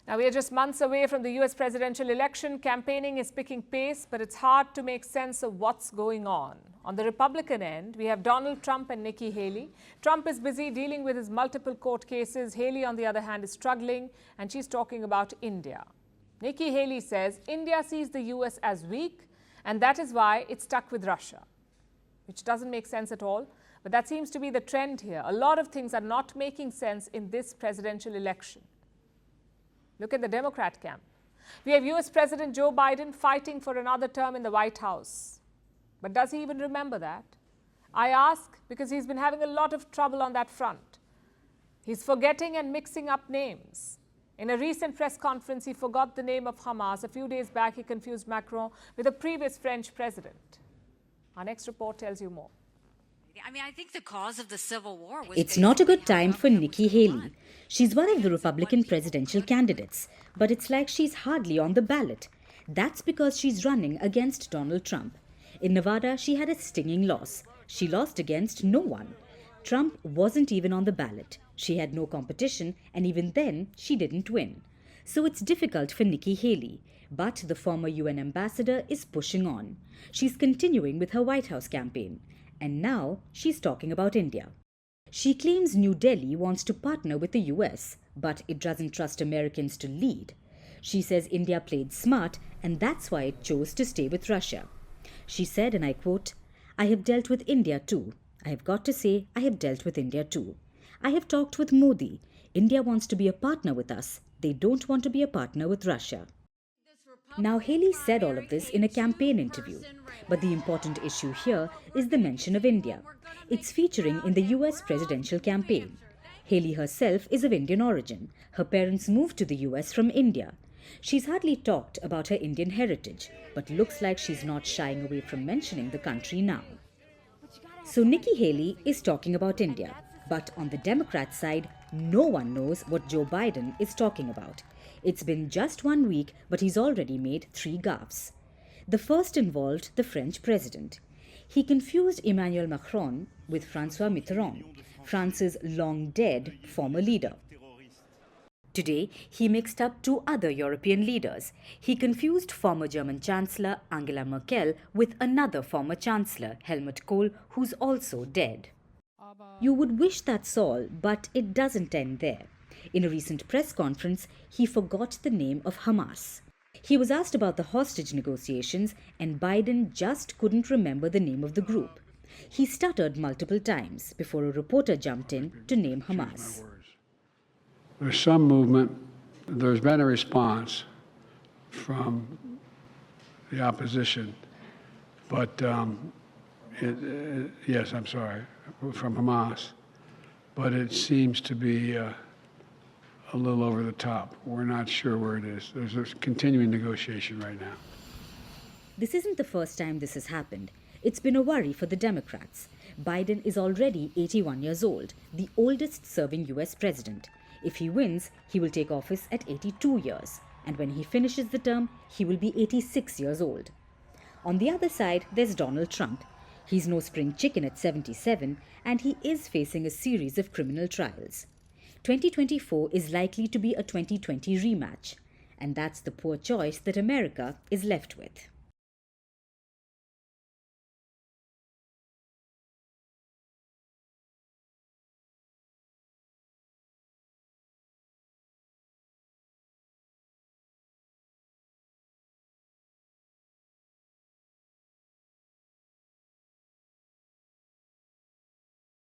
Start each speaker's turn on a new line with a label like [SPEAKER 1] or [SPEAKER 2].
[SPEAKER 1] Now, we are just months away from the US presidential election. Campaigning is picking pace, but it's hard to make sense of what's going on. On the Republican end, we have Donald Trump and Nikki Haley. Trump is busy dealing with his multiple court cases. Haley, on the other hand, is struggling, and she's talking about India. Nikki Haley says India sees the US as weak, and that is why it's stuck with Russia, which doesn't make sense at all. But that seems to be the trend here. A lot of things are not making sense in this presidential election. Look at the Democrat camp. We have US President Joe Biden fighting for another term in the White House. But does he even remember that? I ask because he's been having a lot of trouble on that front. He's forgetting and mixing up names. In a recent press conference, he forgot the name of Hamas. A few days back, he confused Macron with a previous French president. Our next report tells you more.
[SPEAKER 2] I think the cause of the Civil War was...
[SPEAKER 3] It's not a good time for Nikki Haley. She's one of the Republican presidential candidates, but it's like she's hardly on the ballot. That's because she's running against Donald Trump. In Nevada, she had a stinging loss. She lost against no one. Trump wasn't even on the ballot. She had no competition, and even then, she didn't win. So it's difficult for Nikki Haley. But the former UN ambassador is pushing on. She's continuing with her White House campaign. And now she's talking about India. She claims New Delhi wants to partner with the US, but it doesn't trust Americans to lead. She says India played smart, and that's why it chose to stay with Russia. She said, and I quote, "I have dealt with India too. I have got to say I have dealt with India too. I have talked with Modi. India wants to be a partner with us. They don't want to be a partner with Russia." Now, Haley said all of this in a campaign interview, but the important issue here is the mention of India. It's featuring in the US presidential campaign. Haley herself is of Indian origin. Her parents moved to the US from India. She's hardly talked about her Indian heritage, but looks like she's not shying away from mentioning the country now. So Nikki Haley is talking about India, but on the Democrat side, no one knows what Joe Biden is talking about. It's been just 1 week, but he's already made 3 gaffes. The first involved the French president. He confused Emmanuel Macron with François Mitterrand, France's long-dead former leader. Today, he mixed up 2 other European leaders. He confused former German Chancellor Angela Merkel with another former Chancellor, Helmut Kohl, who's also dead. You would wish that's all, but it doesn't end there. In a recent press conference, he forgot the name of Hamas. He was asked about the hostage negotiations, and Biden just couldn't remember the name of the group. He stuttered multiple times before a reporter jumped in to name Hamas.
[SPEAKER 4] There's some movement. There's been a response from the opposition, but yes, I'm sorry, from Hamas, but it seems to be a little over the top. We're not sure where it is. There's a continuing negotiation right now.
[SPEAKER 3] This isn't the first time this has happened. It's been a worry for the Democrats. Biden is already 81 years old, the oldest serving US president. If he wins, he will take office at 82 years. And when he finishes the term, he will be 86 years old. On the other side, there's Donald Trump. He's no spring chicken at 77, and he is facing a series of criminal trials. 2024 is likely to be a 2020 rematch, and that's the poor choice that America is left with.